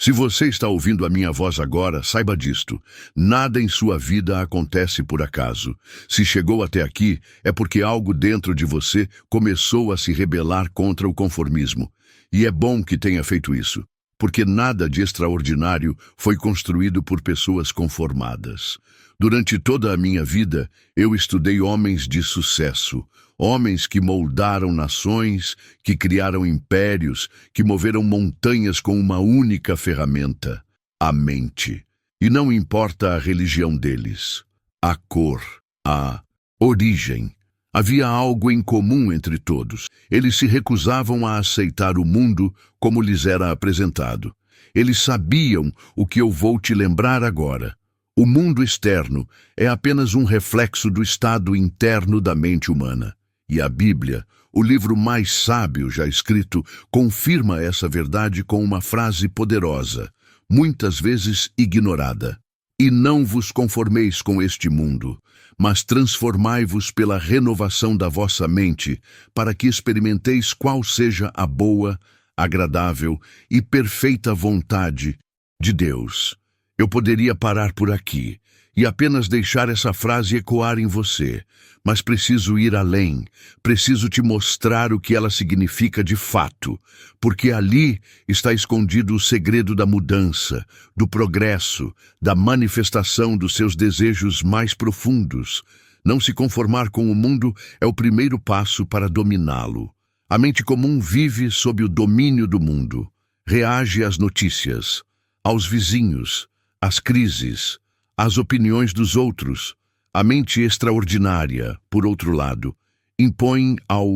Se você está ouvindo a minha voz agora, saiba disto. Nada em sua vida acontece por acaso. Se chegou até aqui, é porque algo dentro de você começou a se rebelar contra o conformismo. E é bom que tenha feito isso, porque nada de extraordinário foi construído por pessoas conformadas. Durante toda a minha vida, eu estudei homens de sucesso, homens que moldaram nações, que criaram impérios, que moveram montanhas com uma única ferramenta, a mente. E não importa a religião deles, a cor, a origem. Havia algo em comum entre todos. Eles se recusavam a aceitar o mundo como lhes era apresentado. Eles sabiam o que eu vou te lembrar agora. O mundo externo é apenas um reflexo do estado interno da mente humana. E a Bíblia, o livro mais sábio já escrito, confirma essa verdade com uma frase poderosa, muitas vezes ignorada. E não vos conformeis com este mundo, mas transformai-vos pela renovação da vossa mente, para que experimenteis qual seja a boa, agradável e perfeita vontade de Deus. Eu poderia parar por aqui e apenas deixar essa frase ecoar em você, mas preciso ir além, preciso te mostrar o que ela significa de fato, porque ali está escondido o segredo da mudança, do progresso, da manifestação dos seus desejos mais profundos. Não se conformar com o mundo é o primeiro passo para dominá-lo. A mente comum vive sob o domínio do mundo, reage às notícias, aos vizinhos, às crises, às opiniões dos outros. A mente extraordinária, por outro lado, impõe ao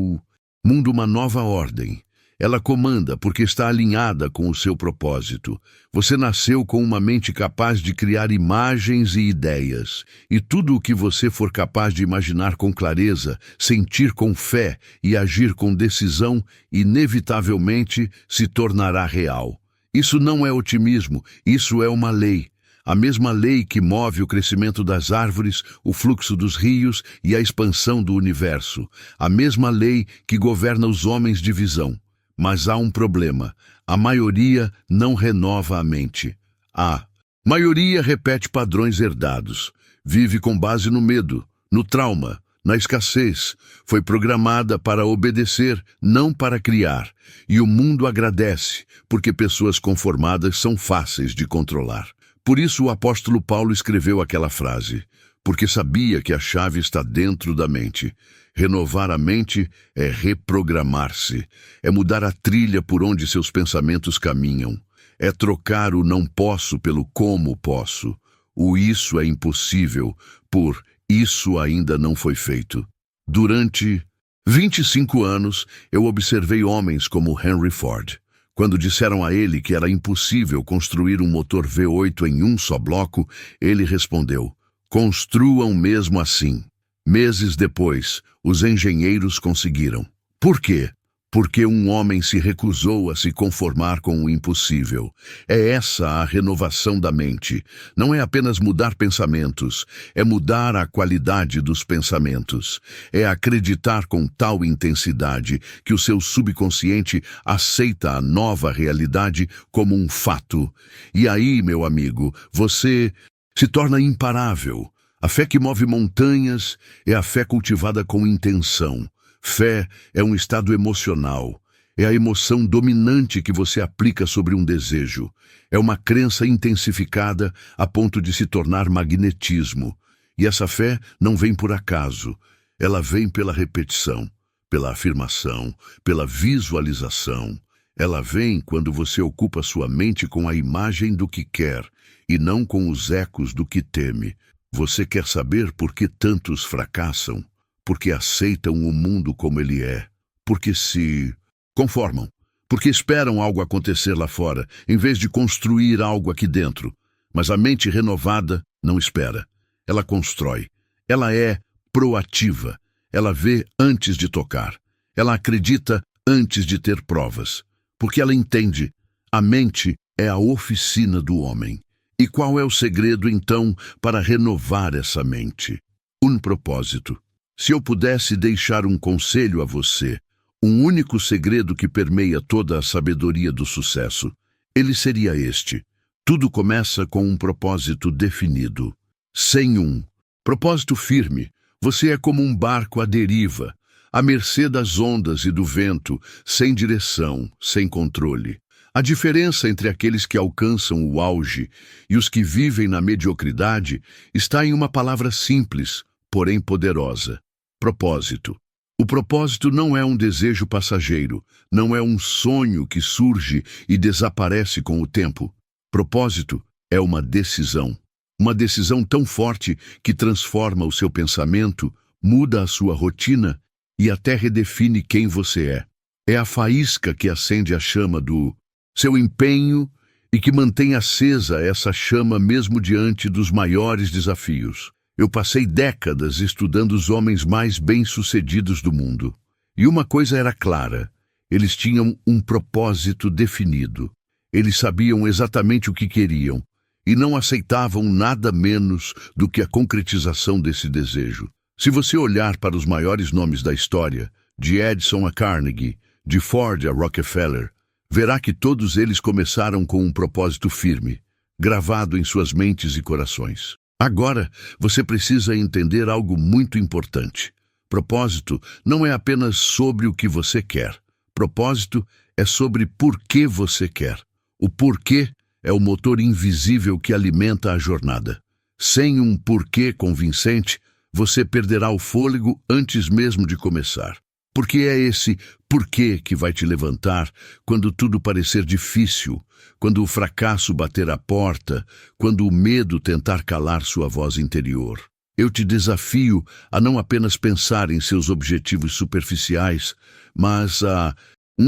mundo uma nova ordem. Ela comanda porque está alinhada com o seu propósito. Você nasceu com uma mente capaz de criar imagens e ideias, e tudo o que você for capaz de imaginar com clareza, sentir com fé e agir com decisão, inevitavelmente se tornará real. Isso não é otimismo, isso é uma lei. A mesma lei que move o crescimento das árvores, o fluxo dos rios e a expansão do universo. A mesma lei que governa os homens de visão. Mas há um problema. A maioria não renova a mente. A maioria repete padrões herdados. Vive com base no medo, no trauma, na escassez. Foi programada para obedecer, não para criar. E o mundo agradece, porque pessoas conformadas são fáceis de controlar. Por isso o apóstolo Paulo escreveu aquela frase, porque sabia que a chave está dentro da mente. Renovar a mente é reprogramar-se, é mudar a trilha por onde seus pensamentos caminham, é trocar o não posso pelo como posso. O isso é impossível por isso ainda não foi feito. Durante 25 anos, eu observei homens como Henry Ford. Quando disseram a ele que era impossível construir um motor V8 em um só bloco, ele respondeu: construam mesmo assim. Meses depois, os engenheiros conseguiram. Por quê? Porque um homem se recusou a se conformar com o impossível. É essa a renovação da mente. Não é apenas mudar pensamentos, é mudar a qualidade dos pensamentos. É acreditar com tal intensidade que o seu subconsciente aceita a nova realidade como um fato. E aí, meu amigo, você se torna imparável. A fé que move montanhas é a fé cultivada com intenção. Fé é um estado emocional. É a emoção dominante que você aplica sobre um desejo. É uma crença intensificada a ponto de se tornar magnetismo. E essa fé não vem por acaso. Ela vem pela repetição, pela afirmação, pela visualização. Ela vem quando você ocupa sua mente com a imagem do que quer e não com os ecos do que teme. Você quer saber por que tantos fracassam? Porque aceitam o mundo como ele é, porque se conformam, porque esperam algo acontecer lá fora, em vez de construir algo aqui dentro. Mas a mente renovada não espera, ela constrói, ela é proativa, ela vê antes de tocar, ela acredita antes de ter provas, porque ela entende, a mente é a oficina do homem. E qual é o segredo, então, para renovar essa mente? Um propósito. Se eu pudesse deixar um conselho a você, um único segredo que permeia toda a sabedoria do sucesso, Ele seria este. Tudo começa com um propósito definido. Sem um propósito firme, você é como um barco à deriva, à mercê das ondas e do vento, sem direção, sem controle. A diferença entre aqueles que alcançam o auge e os que vivem na mediocridade está em uma palavra simples, porém poderosa: propósito. O propósito não é um desejo passageiro, não é um sonho que surge e desaparece com o tempo. Propósito é uma decisão. Uma decisão tão forte que transforma o seu pensamento, muda a sua rotina e até redefine quem você é. É a faísca que acende a chama do seu empenho e que mantém acesa essa chama mesmo diante dos maiores desafios. Eu passei décadas estudando os homens mais bem-sucedidos do mundo. E uma coisa era clara: eles tinham um propósito definido. Eles sabiam exatamente o que queriam e não aceitavam nada menos do que a concretização desse desejo. Se você olhar para os maiores nomes da história, de Edison a Carnegie, de Ford a Rockefeller, verá que todos eles começaram com um propósito firme, gravado em suas mentes e corações. Agora, você precisa entender algo muito importante. Propósito não é apenas sobre o que você quer. Propósito é sobre por que você quer. O porquê é o motor invisível que alimenta a jornada. Sem um porquê convincente, você perderá o fôlego antes mesmo de começar. Porque é esse porquê que vai te levantar quando tudo parecer difícil, quando o fracasso bater à porta, quando o medo tentar calar sua voz interior. Eu te desafio a não apenas pensar em seus objetivos superficiais, mas a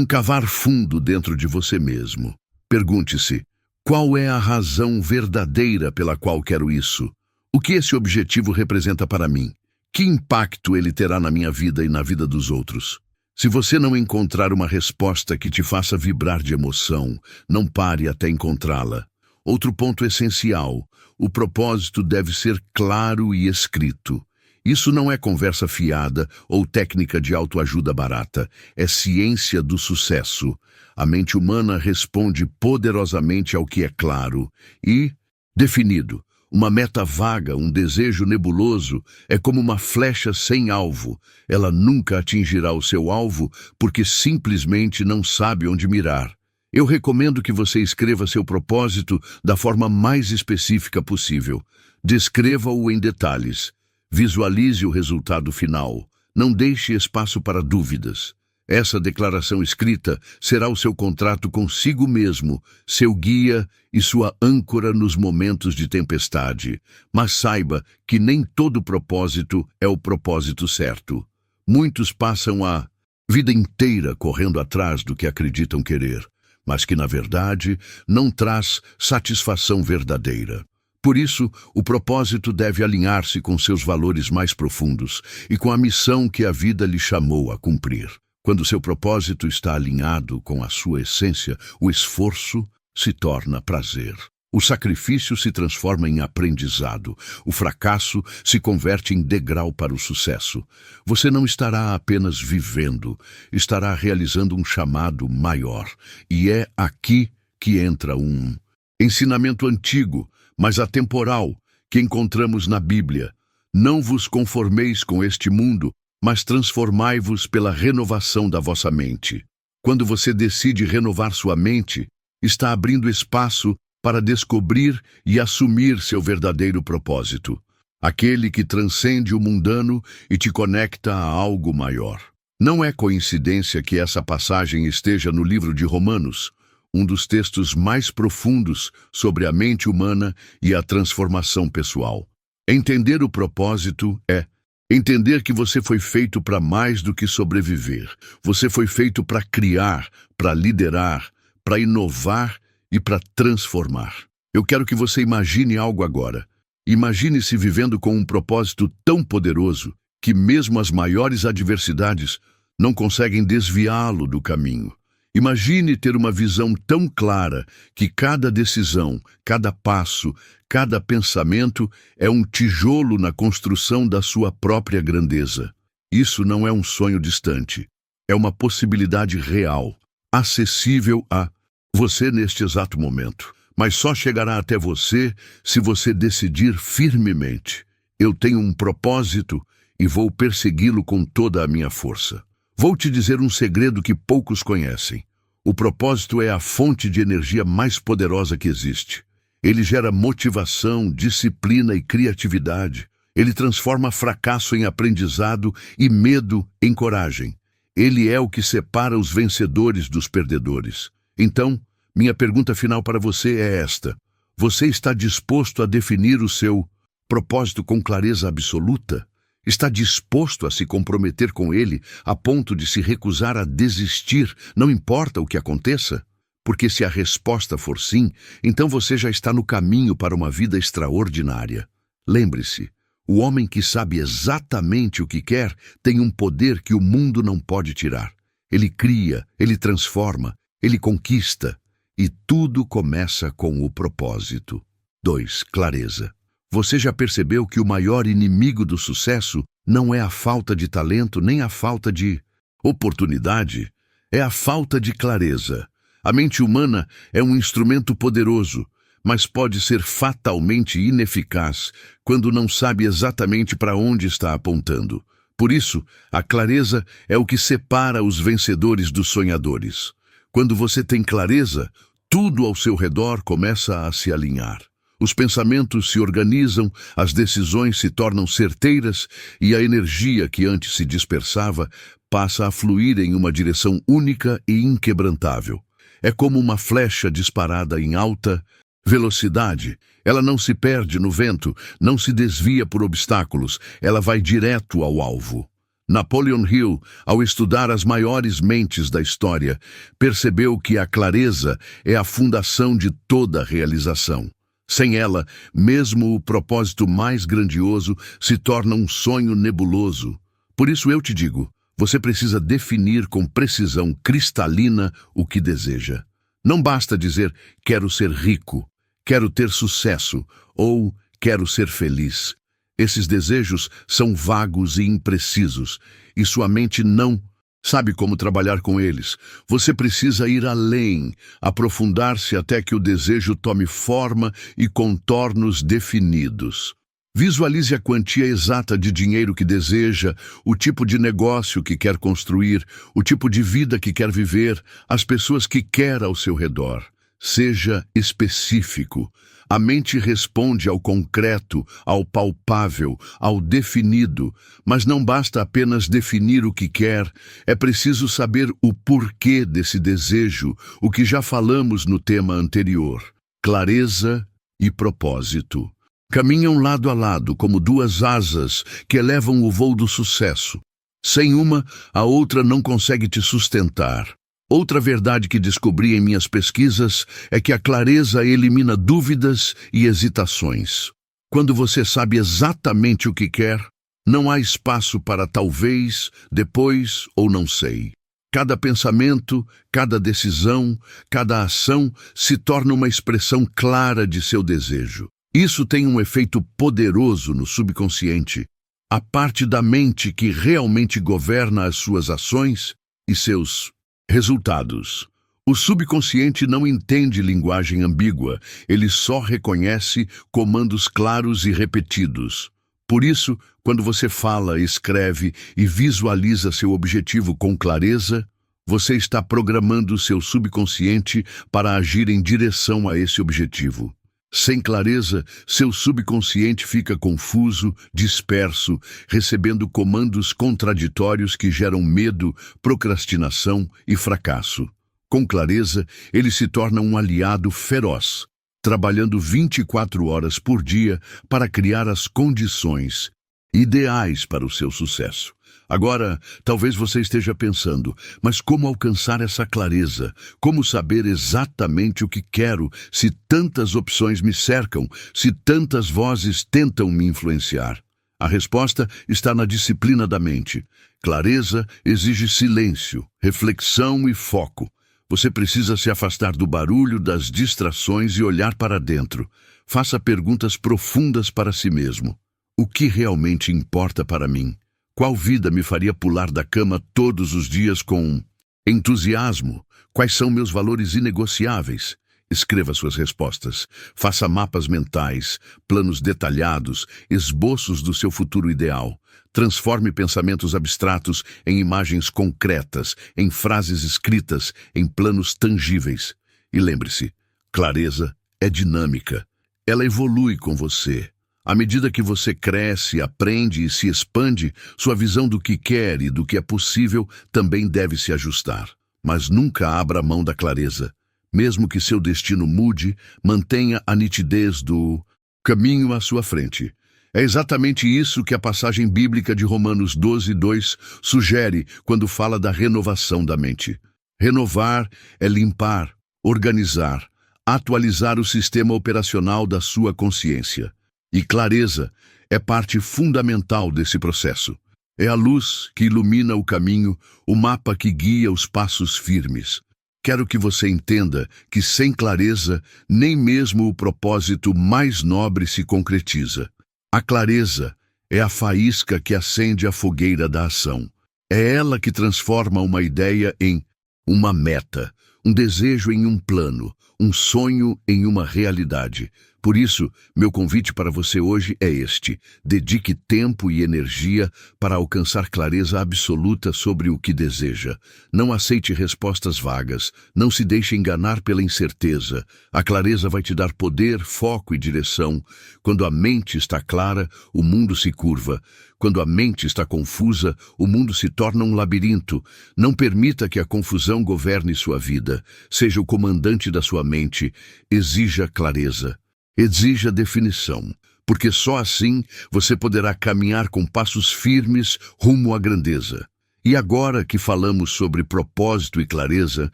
cavar fundo dentro de você mesmo. Pergunte-se: qual é a razão verdadeira pela qual quero isso? O que esse objetivo representa para mim? Que impacto ele terá na minha vida e na vida dos outros? Se você não encontrar uma resposta que te faça vibrar de emoção, não pare até encontrá-la. Outro ponto essencial: o propósito deve ser claro e escrito. Isso não é conversa fiada ou técnica de autoajuda barata, é ciência do sucesso. A mente humana responde poderosamente ao que é claro e definido. Uma meta vaga, um desejo nebuloso, é como uma flecha sem alvo. Ela nunca atingirá o seu alvo porque simplesmente não sabe onde mirar. Eu recomendo que você escreva seu propósito da forma mais específica possível. Descreva-o em detalhes. Visualize o resultado final. Não deixe espaço para dúvidas. Essa declaração escrita será o seu contrato consigo mesmo, seu guia e sua âncora nos momentos de tempestade. Mas saiba que nem todo propósito é o propósito certo. Muitos passam a vida inteira correndo atrás do que acreditam querer, mas que, na verdade, não traz satisfação verdadeira. Por isso, o propósito deve alinhar-se com seus valores mais profundos e com a missão que a vida lhe chamou a cumprir. Quando seu propósito está alinhado com a sua essência, o esforço se torna prazer. O sacrifício se transforma em aprendizado. O fracasso se converte em degrau para o sucesso. Você não estará apenas vivendo, estará realizando um chamado maior. E é aqui que entra um ensinamento antigo, mas atemporal, que encontramos na Bíblia. Não vos conformeis com este mundo, mas transformai-vos pela renovação da vossa mente. Quando você decide renovar sua mente, está abrindo espaço para descobrir e assumir seu verdadeiro propósito, aquele que transcende o mundano e te conecta a algo maior. Não é coincidência que essa passagem esteja no livro de Romanos, um dos textos mais profundos sobre a mente humana e a transformação pessoal. Entender o propósito é entender que você foi feito para mais do que sobreviver. Você foi feito para criar, para liderar, para inovar e para transformar. Eu quero que você imagine algo agora. Imagine-se vivendo com um propósito tão poderoso que mesmo as maiores adversidades não conseguem desviá-lo do caminho. Imagine ter uma visão tão clara que cada decisão, cada passo, cada pensamento é um tijolo na construção da sua própria grandeza. Isso não é um sonho distante. É uma possibilidade real, acessível a você neste exato momento, mas só chegará até você se você decidir firmemente: eu tenho um propósito e vou persegui-lo com toda a minha força. Vou te dizer um segredo que poucos conhecem. O propósito é a fonte de energia mais poderosa que existe. Ele gera motivação, disciplina e criatividade. Ele transforma fracasso em aprendizado e medo em coragem. Ele é o que separa os vencedores dos perdedores. Então, minha pergunta final para você é esta: você está disposto a definir o seu propósito com clareza absoluta? Está disposto a se comprometer com ele a ponto de se recusar a desistir, não importa o que aconteça? Porque se a resposta for sim, então você já está no caminho para uma vida extraordinária. Lembre-se, o homem que sabe exatamente o que quer tem um poder que o mundo não pode tirar. Ele cria, ele transforma, ele conquista, e tudo começa com o propósito. 2. Clareza. Você já percebeu que o maior inimigo do sucesso não é a falta de talento nem a falta de oportunidade? É a falta de clareza. A mente humana é um instrumento poderoso, mas pode ser fatalmente ineficaz quando não sabe exatamente para onde está apontando. Por isso, a clareza é o que separa os vencedores dos sonhadores. Quando você tem clareza, tudo ao seu redor começa a se alinhar. Os pensamentos se organizam, as decisões se tornam certeiras e a energia que antes se dispersava passa a fluir em uma direção única e inquebrantável. É como uma flecha disparada em alta velocidade. Ela não se perde no vento, não se desvia por obstáculos, ela vai direto ao alvo. Napoleon Hill, ao estudar as maiores mentes da história, percebeu que a clareza é a fundação de toda realização. Sem ela, mesmo o propósito mais grandioso se torna um sonho nebuloso. Por isso eu te digo, você precisa definir com precisão cristalina o que deseja. Não basta dizer, quero ser rico, quero ter sucesso ou quero ser feliz. Esses desejos são vagos e imprecisos, e sua mente não sabe como trabalhar com eles. Você precisa ir além, aprofundar-se até que o desejo tome forma e contornos definidos. Visualize a quantia exata de dinheiro que deseja, o tipo de negócio que quer construir, o tipo de vida que quer viver, as pessoas que quer ao seu redor. Seja específico. A mente responde ao concreto, ao palpável, ao definido, mas não basta apenas definir o que quer, é preciso saber o porquê desse desejo, o que já falamos no tema anterior. Clareza e propósito. Caminham lado a lado como duas asas que elevam o voo do sucesso. Sem uma, a outra não consegue te sustentar. Outra verdade que descobri em minhas pesquisas é que a clareza elimina dúvidas e hesitações. Quando você sabe exatamente o que quer, não há espaço para talvez, depois ou não sei. Cada pensamento, cada decisão, cada ação se torna uma expressão clara de seu desejo. Isso tem um efeito poderoso no subconsciente, a parte da mente que realmente governa as suas ações e seus resultados. O subconsciente não entende linguagem ambígua, ele só reconhece comandos claros e repetidos. Por isso, quando você fala, escreve e visualiza seu objetivo com clareza, você está programando seu subconsciente para agir em direção a esse objetivo. Sem clareza, seu subconsciente fica confuso, disperso, recebendo comandos contraditórios que geram medo, procrastinação e fracasso. Com clareza, ele se torna um aliado feroz, trabalhando 24 horas por dia para criar as condições ideais para o seu sucesso. Agora, talvez você esteja pensando, mas como alcançar essa clareza? Como saber exatamente o que quero se tantas opções me cercam, se tantas vozes tentam me influenciar? A resposta está na disciplina da mente. Clareza exige silêncio, reflexão e foco. Você precisa se afastar do barulho, das distrações e olhar para dentro. Faça perguntas profundas para si mesmo. O que realmente importa para mim? Qual vida me faria pular da cama todos os dias com entusiasmo, Quais são meus valores inegociáveis? Escreva suas respostas. Faça mapas mentais, planos detalhados, esboços do seu futuro ideal. Transforme pensamentos abstratos em imagens concretas, em frases escritas, em planos tangíveis. E lembre-se, clareza é dinâmica. Ela evolui com você. À medida que você cresce, aprende e se expande, sua visão do que quer e do que é possível também deve se ajustar. Mas nunca abra mão da clareza. Mesmo que seu destino mude, mantenha a nitidez do caminho à sua frente. É exatamente isso que a passagem bíblica de Romanos 12:2 sugere quando fala da renovação da mente. Renovar é limpar, organizar, atualizar o sistema operacional da sua consciência. E clareza é parte fundamental desse processo. É a luz que ilumina o caminho, o mapa que guia os passos firmes. Quero que você entenda que sem clareza, nem mesmo o propósito mais nobre se concretiza. A clareza é a faísca que acende a fogueira da ação. É ela que transforma uma ideia em uma meta, um desejo em um plano, um sonho em uma realidade. Por isso, meu convite para você hoje é este: dedique tempo e energia para alcançar clareza absoluta sobre o que deseja. Não aceite respostas vagas, não se deixe enganar pela incerteza. A clareza vai te dar poder, foco e direção. Quando a mente está clara, o mundo se curva. Quando a mente está confusa, o mundo se torna um labirinto. Não permita que a confusão governe sua vida. Seja o comandante da sua mente. Exija clareza. Exija definição, porque só assim você poderá caminhar com passos firmes rumo à grandeza. E agora que falamos sobre propósito e clareza,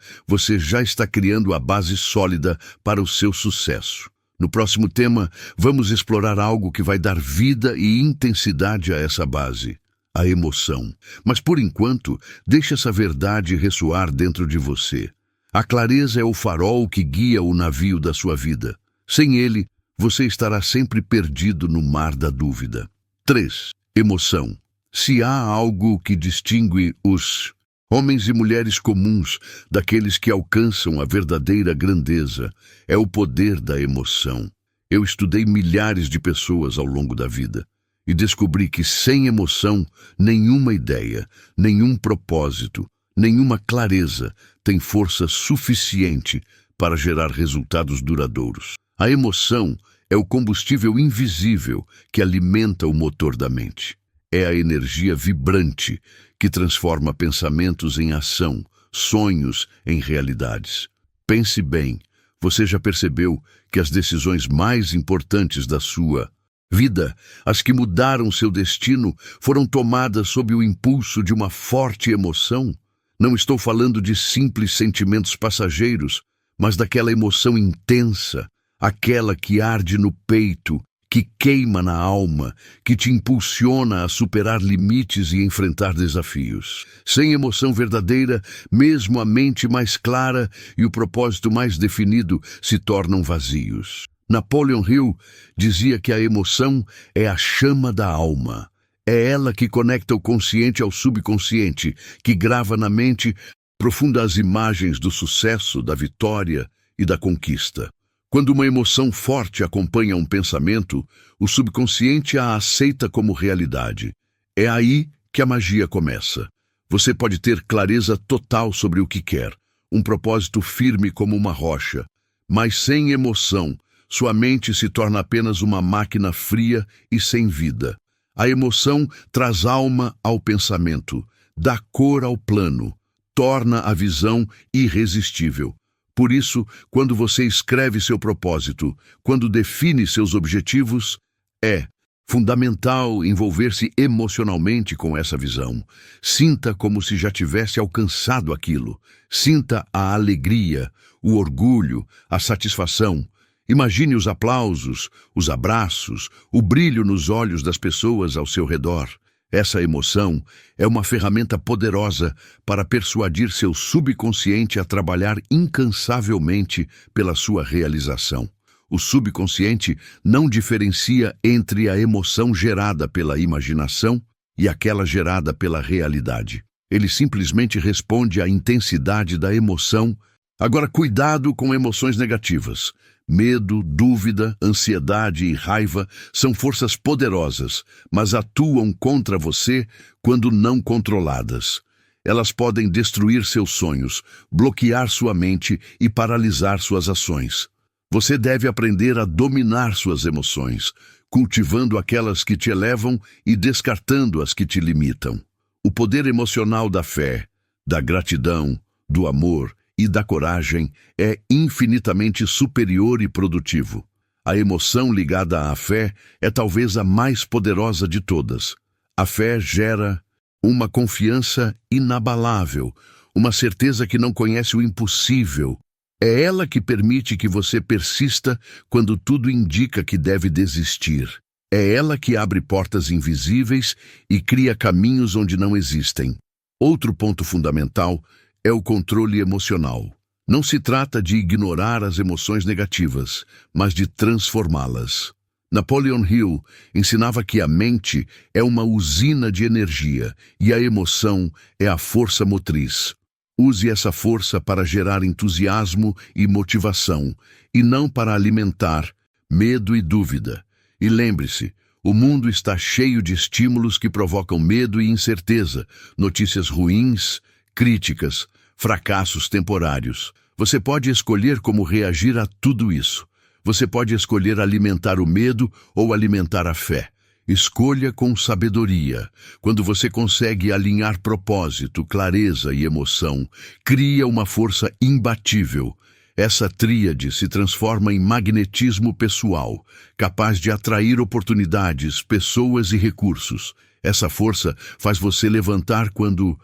você já está criando a base sólida para o seu sucesso. No próximo tema, vamos explorar algo que vai dar vida e intensidade a essa base: a emoção. Mas por enquanto, deixe essa verdade ressoar dentro de você. A clareza é o farol que guia o navio da sua vida. Sem ele, você estará sempre perdido no mar da dúvida. 3. Emoção. Se há algo que distingue os homens e mulheres comuns daqueles que alcançam a verdadeira grandeza, é o poder da emoção. Eu estudei milhares de pessoas ao longo da vida e descobri que sem emoção, nenhuma ideia, nenhum propósito, nenhuma clareza tem força suficiente para gerar resultados duradouros. A emoção é o combustível invisível que alimenta o motor da mente. É a energia vibrante que transforma pensamentos em ação, sonhos em realidades. Pense bem, você já percebeu que as decisões mais importantes da sua vida, as que mudaram seu destino, foram tomadas sob o impulso de uma forte emoção? Não estou falando de simples sentimentos passageiros, mas daquela emoção intensa, aquela que arde no peito, que queima na alma, que te impulsiona a superar limites e enfrentar desafios. Sem emoção verdadeira, mesmo a mente mais clara e o propósito mais definido se tornam vazios. Napoleon Hill dizia que a emoção é a chama da alma. É ela que conecta o consciente ao subconsciente, que grava na mente profundas imagens do sucesso, da vitória e da conquista. Quando uma emoção forte acompanha um pensamento, o subconsciente a aceita como realidade. É aí que a magia começa. Você pode ter clareza total sobre o que quer, um propósito firme como uma rocha, mas sem emoção, sua mente se torna apenas uma máquina fria e sem vida. A emoção traz alma ao pensamento, dá cor ao plano, torna a visão irresistível. Por isso, quando você escreve seu propósito, quando define seus objetivos, é fundamental envolver-se emocionalmente com essa visão. Sinta como se já tivesse alcançado aquilo. Sinta a alegria, o orgulho, a satisfação. Imagine os aplausos, os abraços, o brilho nos olhos das pessoas ao seu redor. Essa emoção é uma ferramenta poderosa para persuadir seu subconsciente a trabalhar incansavelmente pela sua realização. O subconsciente não diferencia entre a emoção gerada pela imaginação e aquela gerada pela realidade. Ele simplesmente responde à intensidade da emoção. Agora, cuidado com emoções negativas. Medo, dúvida, ansiedade e raiva são forças poderosas, mas atuam contra você quando não controladas. Elas podem destruir seus sonhos, bloquear sua mente e paralisar suas ações. Você deve aprender a dominar suas emoções, cultivando aquelas que te elevam e descartando as que te limitam. O poder emocional da fé, da gratidão, do amor e da coragem é infinitamente superior e produtivo. A emoção ligada à fé é talvez a mais poderosa de todas. A fé gera uma confiança inabalável, uma certeza que não conhece o impossível. É ela que permite que você persista quando tudo indica que deve desistir. É ela que abre portas invisíveis e cria caminhos onde não existem. Outro ponto fundamental é o controle emocional. Não se trata de ignorar as emoções negativas, mas de transformá-las. Napoleon Hill ensinava que a mente é uma usina de energia e a emoção é a força motriz. Use essa força para gerar entusiasmo e motivação, e não para alimentar medo e dúvida. E lembre-se, o mundo está cheio de estímulos que provocam medo e incerteza, notícias ruins, críticas, fracassos temporários. Você pode escolher como reagir a tudo isso. Você pode escolher alimentar o medo ou alimentar a fé. Escolha com sabedoria. Quando você consegue alinhar propósito, clareza e emoção, cria uma força imbatível. Essa tríade se transforma em magnetismo pessoal, capaz de atrair oportunidades, pessoas e recursos. Essa força faz você levantar quando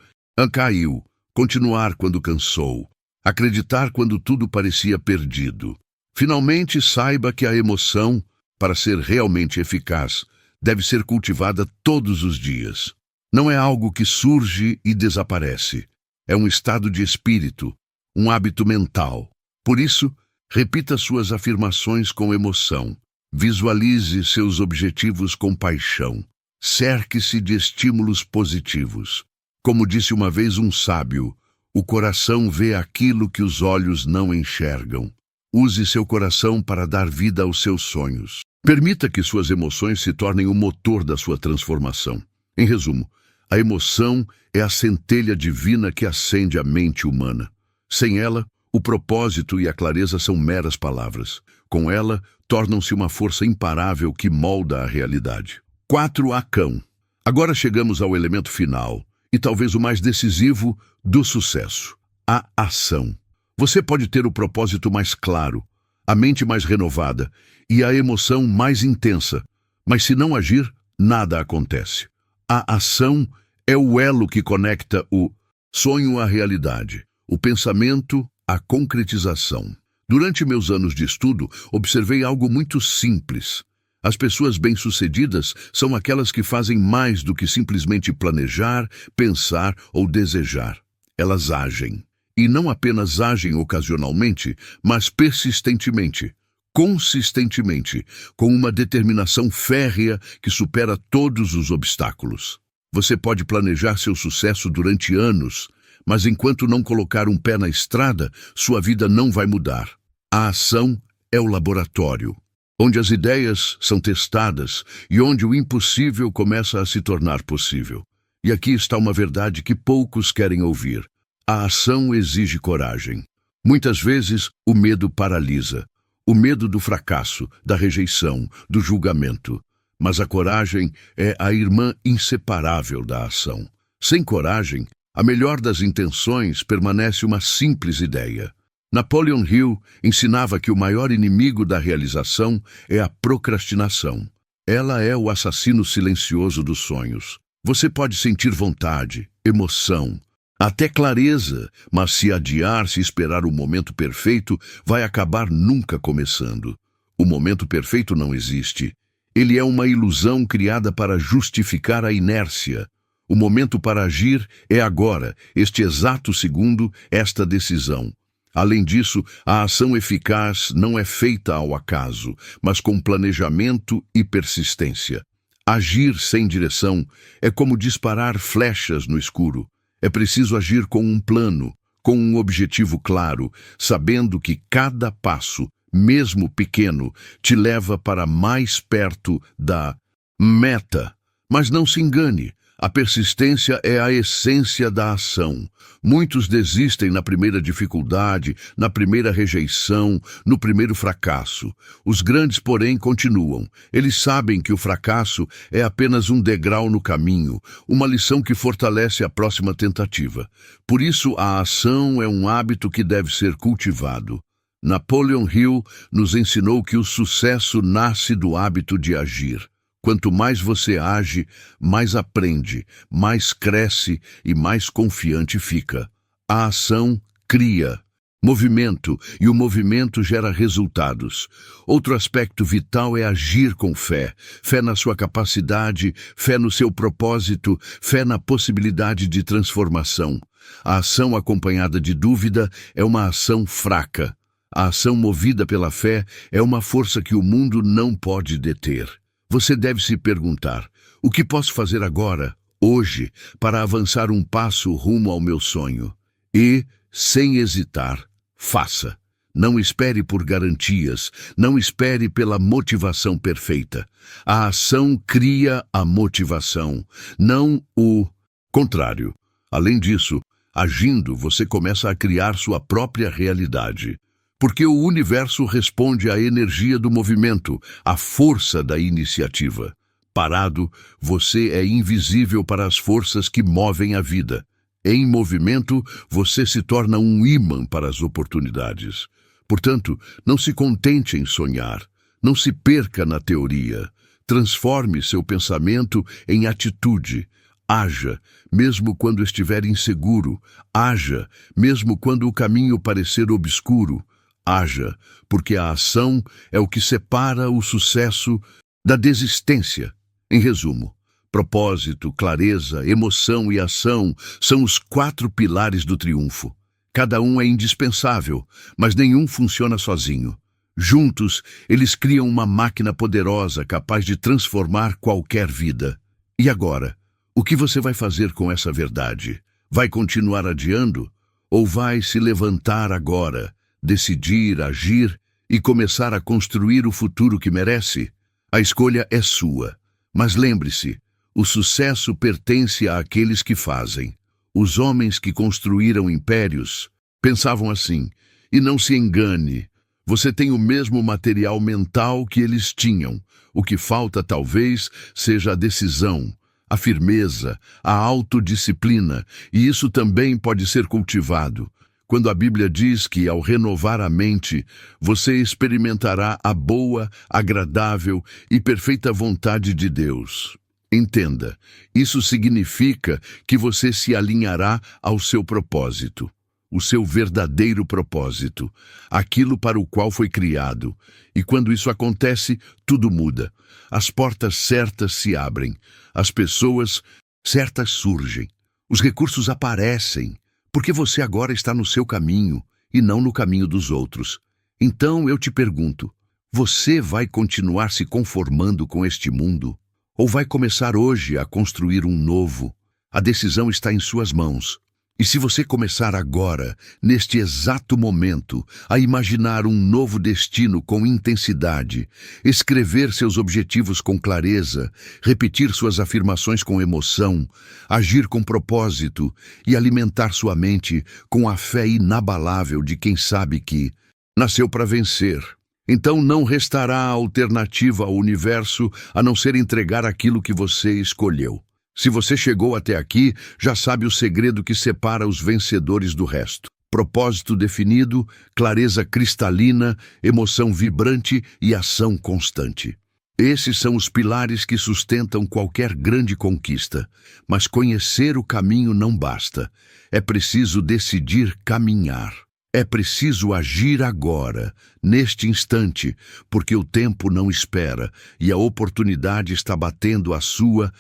caiu, continuar quando cansou, acreditar quando tudo parecia perdido. Finalmente, saiba que a emoção, para ser realmente eficaz, deve ser cultivada todos os dias. Não é algo que surge e desaparece. É um estado de espírito, um hábito mental. Por isso, repita suas afirmações com emoção. Visualize seus objetivos com paixão. Cerque-se de estímulos positivos. Como disse uma vez um sábio, o coração vê aquilo que os olhos não enxergam. Use seu coração para dar vida aos seus sonhos. Permita que suas emoções se tornem o motor da sua transformação. Em resumo, a emoção é a centelha divina que acende a mente humana. Sem ela, o propósito e a clareza são meras palavras. Com ela, tornam-se uma força imparável que molda a realidade. 4. Acão. Agora chegamos ao elemento final, e talvez o mais decisivo do sucesso: a ação. Você pode ter o propósito mais claro, a mente mais renovada e a emoção mais intensa, mas se não agir, nada acontece. A ação é o elo que conecta o sonho à realidade, o pensamento à concretização. Durante meus anos de estudo, observei algo muito simples. As pessoas bem-sucedidas são aquelas que fazem mais do que simplesmente planejar, pensar ou desejar. Elas agem. E não apenas agem ocasionalmente, mas persistentemente, consistentemente, com uma determinação férrea que supera todos os obstáculos. Você pode planejar seu sucesso durante anos, mas enquanto não colocar um pé na estrada, sua vida não vai mudar. A ação é o laboratório, onde as ideias são testadas e onde o impossível começa a se tornar possível. E aqui está uma verdade que poucos querem ouvir. A ação exige coragem. Muitas vezes, o medo paralisa. O medo do fracasso, da rejeição, do julgamento. Mas a coragem é a irmã inseparável da ação. Sem coragem, a melhor das intenções permanece uma simples ideia. Napoleon Hill ensinava que o maior inimigo da realização é a procrastinação. Ela é o assassino silencioso dos sonhos. Você pode sentir vontade, emoção, até clareza, mas se adiar, se esperar o momento perfeito, vai acabar nunca começando. O momento perfeito não existe. Ele é uma ilusão criada para justificar a inércia. O momento para agir é agora, este exato segundo, esta decisão. Além disso, a ação eficaz não é feita ao acaso, mas com planejamento e persistência. Agir sem direção é como disparar flechas no escuro. É preciso agir com um plano, com um objetivo claro, sabendo que cada passo, mesmo pequeno, te leva para mais perto da meta. Mas não se engane, a persistência é a essência da ação. Muitos desistem na primeira dificuldade, na primeira rejeição, no primeiro fracasso. Os grandes, porém, continuam. Eles sabem que o fracasso é apenas um degrau no caminho, uma lição que fortalece a próxima tentativa. Por isso, a ação é um hábito que deve ser cultivado. Napoleon Hill nos ensinou que o sucesso nasce do hábito de agir. Quanto mais você age, mais aprende, mais cresce e mais confiante fica. A ação cria movimento e o movimento gera resultados. Outro aspecto vital é agir com fé. Fé na sua capacidade, fé no seu propósito, fé na possibilidade de transformação. A ação acompanhada de dúvida é uma ação fraca. A ação movida pela fé é uma força que o mundo não pode deter. Você deve se perguntar: o que posso fazer agora, hoje, para avançar um passo rumo ao meu sonho? E, sem hesitar, faça. Não espere por garantias, não espere pela motivação perfeita. A ação cria a motivação, não o contrário. Além disso, agindo, você começa a criar sua própria realidade. Porque o universo responde à energia do movimento, à força da iniciativa. Parado, você é invisível para as forças que movem a vida. Em movimento, você se torna um ímã para as oportunidades. Portanto, não se contente em sonhar. Não se perca na teoria. Transforme seu pensamento em atitude. Haja, mesmo quando estiver inseguro. Haja, mesmo quando o caminho parecer obscuro. Haja, porque a ação é o que separa o sucesso da desistência. Em resumo, propósito, clareza, emoção e ação são os 4 pilares do triunfo. Cada um é indispensável, mas nenhum funciona sozinho. Juntos, eles criam uma máquina poderosa capaz de transformar qualquer vida. E agora, o que você vai fazer com essa verdade? Vai continuar adiando? Ou vai se levantar agora? Decidir, agir e começar a construir o futuro que merece? A escolha é sua. Mas lembre-se, o sucesso pertence àqueles que fazem. Os homens que construíram impérios pensavam assim. E não se engane, você tem o mesmo material mental que eles tinham. O que falta talvez seja a decisão, a firmeza, a autodisciplina, e isso também pode ser cultivado. Quando a Bíblia diz que, ao renovar a mente, você experimentará a boa, agradável e perfeita vontade de Deus. Entenda, isso significa que você se alinhará ao seu propósito, o seu verdadeiro propósito, aquilo para o qual foi criado. E quando isso acontece, tudo muda. As portas certas se abrem, as pessoas certas surgem, os recursos aparecem. Porque você agora está no seu caminho e não no caminho dos outros. Então eu te pergunto, você vai continuar se conformando com este mundo? Ou vai começar hoje a construir um novo? A decisão está em suas mãos. E se você começar agora, neste exato momento, a imaginar um novo destino com intensidade, escrever seus objetivos com clareza, repetir suas afirmações com emoção, agir com propósito e alimentar sua mente com a fé inabalável de quem sabe que nasceu para vencer, então não restará alternativa ao universo a não ser entregar aquilo que você escolheu. Se você chegou até aqui, já sabe o segredo que separa os vencedores do resto. Propósito definido, clareza cristalina, emoção vibrante e ação constante. Esses são os pilares que sustentam qualquer grande conquista. Mas conhecer o caminho não basta. É preciso decidir caminhar. É preciso agir agora, neste instante, porque o tempo não espera e a oportunidade está batendo a sua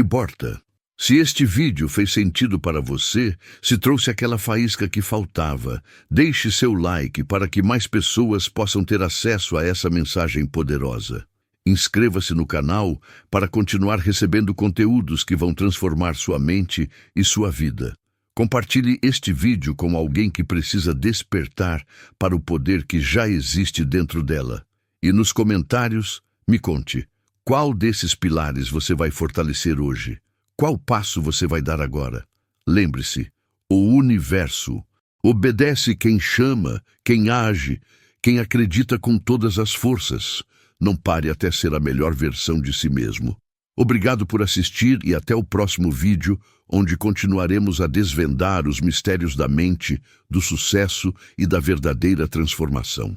porta. Se este vídeo fez sentido para você, se trouxe aquela faísca que faltava, deixe seu like para que mais pessoas possam ter acesso a essa mensagem poderosa. Inscreva-se no canal para continuar recebendo conteúdos que vão transformar sua mente e sua vida. Compartilhe este vídeo com alguém que precisa despertar para o poder que já existe dentro dela. E nos comentários, me conte, qual desses pilares você vai fortalecer hoje? Qual passo você vai dar agora? Lembre-se, o universo obedece quem chama, quem age, quem acredita com todas as forças. Não pare até ser a melhor versão de si mesmo. Obrigado por assistir e até o próximo vídeo, onde continuaremos a desvendar os mistérios da mente, do sucesso e da verdadeira transformação.